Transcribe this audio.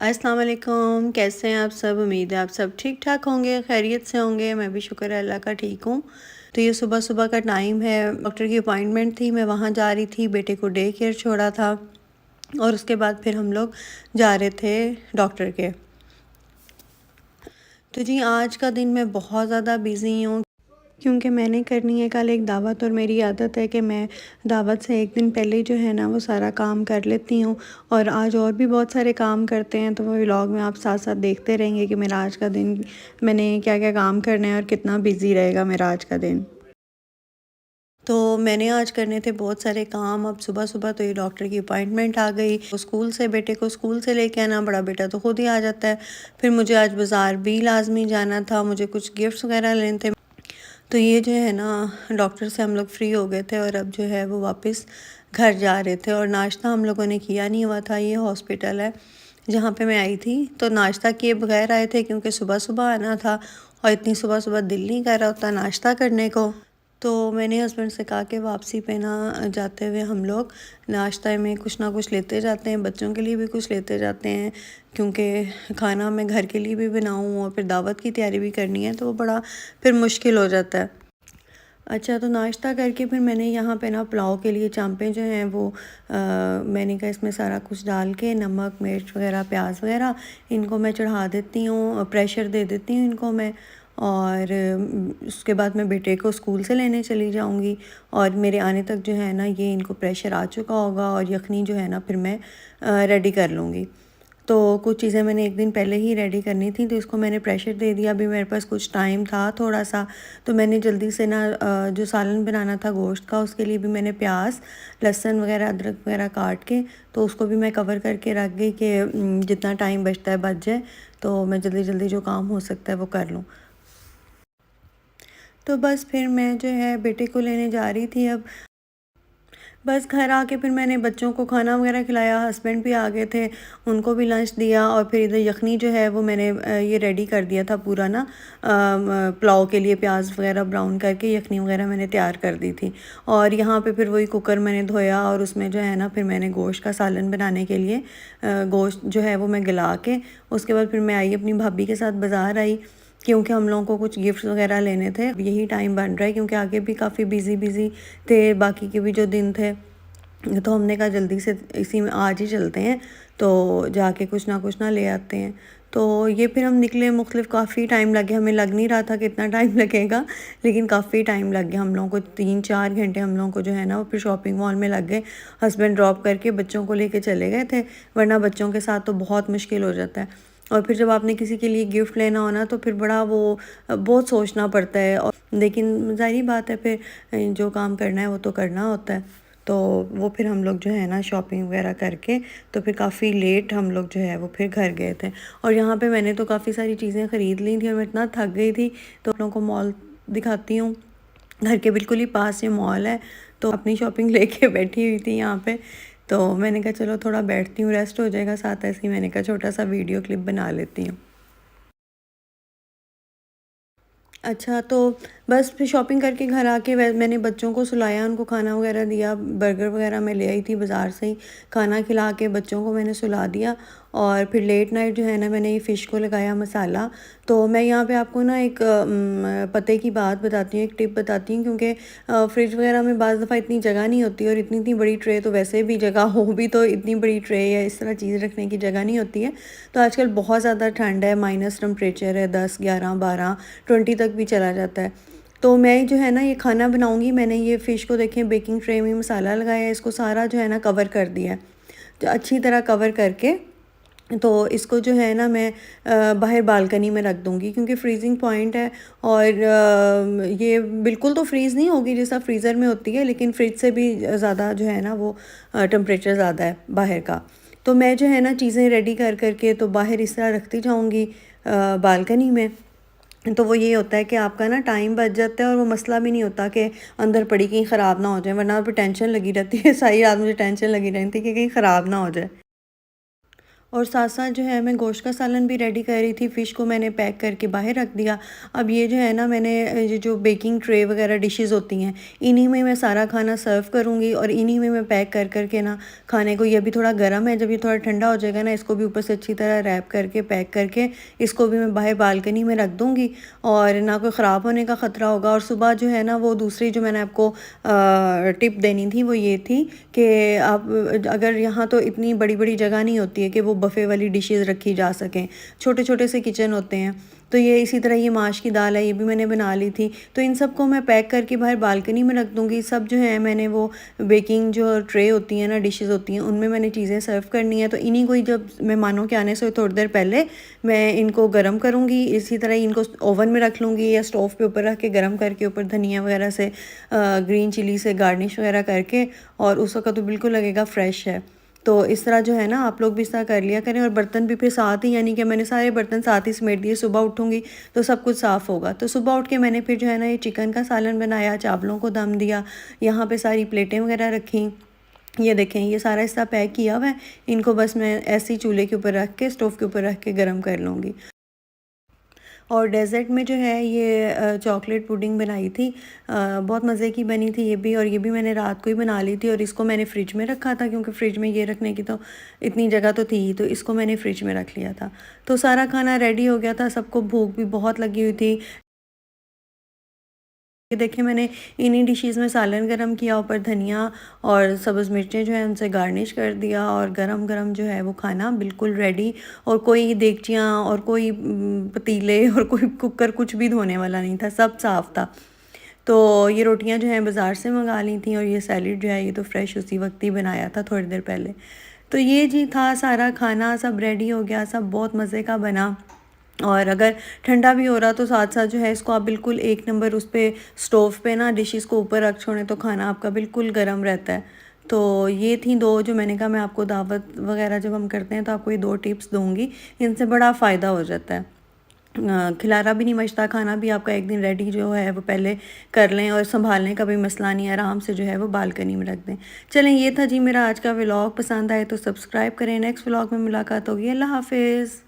अस्सलाम वालेकुम। कैसे हैं आप सब? उम्मीद है आप सब ठीक ठाक होंगे, खैरियत से होंगे। मैं भी शुक्र है अल्लाह का ठीक हूँ। तो ये सुबह सुबह का टाइम है, डॉक्टर की अपॉइंटमेंट थी, मैं वहाँ जा रही थी। बेटे को डे केयर छोड़ा था और उसके बाद फिर हम लोग जा रहे थे डॉक्टर के। तो जी आज का दिन मैं बहुत ज़्यादा बिज़ी हूँ क्योंकि मैंने करनी है कल एक दावत, और मेरी आदत है कि मैं दावत से एक दिन पहले जो है ना वो सारा काम कर लेती हूँ। और आज और भी बहुत सारे काम करते हैं, तो वो व्लॉग में आप साथ साथ देखते रहेंगे कि मेरा आज का दिन मैंने क्या क्या काम करना है और कितना बिज़ी रहेगा मेरा आज का दिन। तो मैंने आज करने थे बहुत सारे काम। अब सुबह सुबह तो ये डॉक्टर की अपॉइंटमेंट आ गई। तो स्कूल से बेटे को स्कूल से लेके आना, बड़ा बेटा तो खुद ही आ जाता है। फिर मुझे आज बाज़ार भी लाजमी जाना था, मुझे कुछ गिफ्ट्स वगैरह लेने थे। तो ये जो है ना, डॉक्टर से हम लोग फ्री हो गए थे और अब जो है वो वापस घर जा रहे थे। और नाश्ता हम लोगों ने किया नहीं हुआ था। ये हॉस्पिटल है जहाँ पे मैं आई थी, तो नाश्ता किए बगैर आए थे क्योंकि सुबह सुबह आना था और इतनी सुबह सुबह दिल नहीं कर रहा होता नाश्ता करने को। तो मैंने हस्बैंड से कहा कि वापसी पे ना जाते हुए हम लोग नाश्ता में कुछ ना कुछ लेते जाते हैं, बच्चों के लिए भी कुछ लेते जाते हैं, क्योंकि खाना मैं घर के लिए भी बनाऊँ और फिर दावत की तैयारी भी करनी है, तो वो बड़ा फिर मुश्किल हो जाता है। अच्छा, तो नाश्ता करके फिर मैंने यहाँ पे ना पुलाव के लिए चांपे जो हैं वो मैंने कहा इसमें सारा कुछ डाल के नमक मिर्च वगैरह प्याज वगैरह इनको मैं चढ़ा देती हूँ, प्रेशर दे देती हूँ इनको मैं। और उसके बाद मैं बेटे को स्कूल से लेने चली जाऊँगी और मेरे आने तक जो है ना ये इनको प्रेशर आ चुका होगा और यखनी जो है ना फिर मैं रेडी कर लूँगी। तो कुछ चीज़ें मैंने एक दिन पहले ही रेडी करनी थी, तो इसको मैंने प्रेशर दे दिया। अभी मेरे पास कुछ टाइम था थोड़ा सा, तो मैंने जल्दी से ना जो सालन बनाना था गोश्त का, उसके लिए भी मैंने प्याज लहसुन वगैरह अदरक वगैरह काट के तो उसको भी मैं कवर करके रख गई कि जितना टाइम बचता है बच जाए, तो मैं जल्दी जल्दी जो काम हो सकता है वो कर लूँ। तो बस फिर मैं जो है बेटे को लेने जा रही थी अब। बस घर आके फिर मैंने बच्चों को खाना वगैरह खिलाया, हस्बैंड भी आ गए थे, उनको भी लंच दिया और फिर इधर यखनी जो है वो मैंने ये रेडी कर दिया था पूरा ना, पुलाव के लिए प्याज वगैरह ब्राउन करके यखनी वगैरह मैंने तैयार कर दी थी। और यहाँ पे फिर वही कुकर मैंने धोया और उसमें जो है ना फिर मैंने गोश्त का सालन बनाने के लिए गोश्त जो है वो मैं गला के उसके बाद फिर मैं आई अपनी भाभी के साथ बाज़ार आई, क्योंकि हम लोगों को कुछ गिफ्ट्स वगैरह लेने थे। अब यही टाइम बन रहा है क्योंकि आगे भी काफ़ी बिज़ी बिज़ी थे, बाकी के भी जो दिन थे, तो हमने कहा जल्दी से इसी में आज ही चलते हैं, तो जाके कुछ ना ले आते हैं। तो ये फिर हम निकले, मुख्तलिफ काफ़ी टाइम लग गया, हमें लग नहीं रहा था कितना टाइम लगेगा, लेकिन काफ़ी टाइम लग गया हम लोगों को। 3-4 घंटे हम लोगों को जो है ना वो फिर शॉपिंग मॉल में लग गए। हस्बैंड ड्रॉप करके बच्चों को लेके चले गए थे, वरना बच्चों के साथ तो बहुत मुश्किल हो जाता है। और फिर जब आपने किसी के लिए गिफ्ट लेना हो ना तो फिर बड़ा वो बहुत सोचना पड़ता है। और लेकिन ज़ाहिर बात है फिर जो काम करना है वो तो करना होता है। तो वो फिर हम लोग जो है ना शॉपिंग वगैरह करके तो फिर काफ़ी लेट हम लोग जो है वो फिर घर गए थे। और यहाँ पे मैंने तो काफ़ी सारी चीज़ें ख़रीद ली थी और मैं इतना थक गई थी, तो आप लोगों को मॉल दिखाती हूँ। घर के बिल्कुल ही पास ये मॉल है, तो अपनी शॉपिंग लेके बैठी हुई थी यहाँ पे। तो मैंने कहा चलो थोड़ा बैठती हूँ, रेस्ट हो जाएगा, साथ ऐसे ही मैंने कहा छोटा सा वीडियो क्लिप बना लेती हूँ। अच्छा, तो बस फिर शॉपिंग करके घर आके मैंने बच्चों को सुलाया, उनको खाना वगैरह दिया, बर्गर वगैरह मैं ले आई थी बाज़ार से ही, खाना खिला के बच्चों को मैंने सुला दिया। और फिर लेट नाइट जो है ना मैंने ये फ़िश को लगाया मसाला। तो मैं यहाँ पे आपको ना एक पते की बात बताती हूँ, एक टिप बताती हूँ, क्योंकि फ्रिज वगैरह में बाज़ दफ़ा इतनी जगह नहीं होती और इतनी इतनी बड़ी ट्रे तो वैसे भी जगह हो भी तो इतनी बड़ी ट्रे या इस तरह चीज़ रखने की जगह नहीं होती है। तो आजकल बहुत ज़्यादा ठंड है, माइनस टेम्परेचर है, 10, 11, 12, 20 तक भी चला जाता है। तो मैं जो है ना ये खाना बनाऊँगी, मैंने ये फ़िश को देखें बेकिंग ट्रे में मसाला लगाया है, इसको सारा जो है ना कवर कर दिया है। तो अच्छी तरह कवर करके तो इसको जो है ना मैं बाहर बालकनी में रख दूँगी, क्योंकि फ्रीज़िंग पॉइंट है। और ये बिल्कुल तो फ्रीज़ नहीं होगी जैसा फ्रीज़र में होती है, लेकिन फ्रिज से भी ज़्यादा जो है ना वो टेम्परेचर ज़्यादा है बाहर का। तो मैं जो है ना चीज़ें रेडी कर करके तो बाहर इस तरह रखती जाऊँगी बालकनी में। तो वो ये होता है कि आपका ना टाइम बच जाता है और वो मसला भी नहीं होता कि अंदर पड़ी कहीं ख़राब ना हो जाए, वरना फिर टेंशन लगी रहती है। सारी रात मुझे टेंशन लगी रहती है कि कहीं ख़राब ना हो जाए। और साथ-साथ जो है मैं गोश्त का सालन भी रेडी कर रही थी, फ़िश को मैंने पैक करके बाहर रख दिया। अब ये जो है ना मैंने ये जो बेकिंग ट्रे वग़ैरह डिशेज़ होती हैं, इन्हीं में मैं सारा खाना सर्व करूँगी और इन्हीं में मैं पैक कर के ना खाने को, ये अभी थोड़ा गर्म है, जब ये थोड़ा ठंडा हो जाएगा ना इसको भी ऊपर से अच्छी तरह रैप करके पैक करके इसको भी मैं बाहर बालकनी में रख दूँगी और ना कोई ख़राब होने का ख़तरा होगा। और सुबह जो है ना वो दूसरी जो मैंने आपको टिप देनी थी वो ये थी कि आप अगर यहाँ तो इतनी बड़ी-बड़ी जगह नहीं होती है कि वो बफ़े वाली डिशेज़ रखी जा सकें, छोटे-छोटे से किचन होते हैं। तो ये इसी तरह ये माश की दाल है, ये भी मैंने बना ली थी। तो इन सबको मैं पैक करके बाहर बालकनी में रख दूँगी। सब जो है मैंने वो बेकिंग जो ट्रे होती हैं ना, डिशेज़ होती हैं, उनमें मैंने चीज़ें सर्व करनी है। तो इन्हीं को ही जब मेहमानों के आने से थोड़ी देर पहले मैं इनको गर्म करूँगी। इसी तरह इनको ओवन में रख लूँगी या स्टोव पे ऊपर रख के गर्म करके ऊपर धनिया वगैरह से ग्रीन चिली से गार्निश वगैरह करके, और उस वक़्त तो बिल्कुल लगेगा फ्रेश है। तो इस तरह जो है ना आप लोग भी इस तरह कर लिया करें। और बर्तन भी फिर साथ ही, यानी कि मैंने सारे बर्तन साथ ही समेट दिए। सुबह उठूँगी तो सब कुछ साफ़ होगा। तो सुबह उठ के मैंने फिर जो है ना ये चिकन का सालन बनाया, चावलों को दम दिया, यहाँ पे सारी प्लेटें वगैरह रखी। ये देखें ये सारा हिस्सा पैक किया हुआ है। इनको बस मैं ऐसे ही चूल्हे के ऊपर रख के, स्टोव के ऊपर रख के गर्म कर लूँगी। और डेज़र्ट में जो है ये चॉकलेट पुडिंग बनाई थी, बहुत मज़े की बनी थी ये भी। और ये भी मैंने रात को ही बना ली थी और इसको मैंने फ्रिज में रखा था, क्योंकि फ्रिज में ये रखने की तो इतनी जगह तो थी ही, तो इसको मैंने फ्रिज में रख लिया था। तो सारा खाना रेडी हो गया था, सबको भूख भी बहुत लगी हुई थी। ये देखिए मैंने इन्हीं डिशेज़ में सालन गरम किया, ऊपर धनिया और सब्ज़ मिर्चें जो हैं उनसे गार्निश कर दिया, और गरम-गरम जो है वो खाना बिल्कुल रेडी। और कोई देगचियाँ और कोई पतीले और कोई कुकर कुछ भी धोने वाला नहीं था, सब साफ़ था। तो ये रोटियां जो हैं बाज़ार से मंगा ली थी, और ये सैलेड जो है ये तो फ्रेश उसी वक्त ही बनाया था थोड़ी देर पहले। तो ये जी था सारा खाना, सब रेडी हो गया, सब बहुत मज़े का बना। और अगर ठंडा भी हो रहा तो साथ साथ जो है इसको आप बिल्कुल एक नंबर उस पे स्टोव पे ना डिशेस को ऊपर रख छोड़ें तो खाना आपका बिल्कुल गर्म रहता है। तो ये थी दो जो मैंने कहा मैं आपको दावत वगैरह जब हम करते हैं तो आपको ये दो टिप्स दूंगी, इनसे बड़ा फ़ायदा हो जाता है। खिलारा भी नहीं मचता, खाना भी आपका एक दिन रेडी जो है वो पहले कर लें, और संभालने का भी मसला नहीं है, आराम से जो है वो बालकनी में रख दें। चलें ये था जी मेरा आज का व्लॉग, पसंद आए तो सब्सक्राइब करें। नेक्स्ट व्लॉग में मुलाकात होगी। अल्लाह हाफिज़।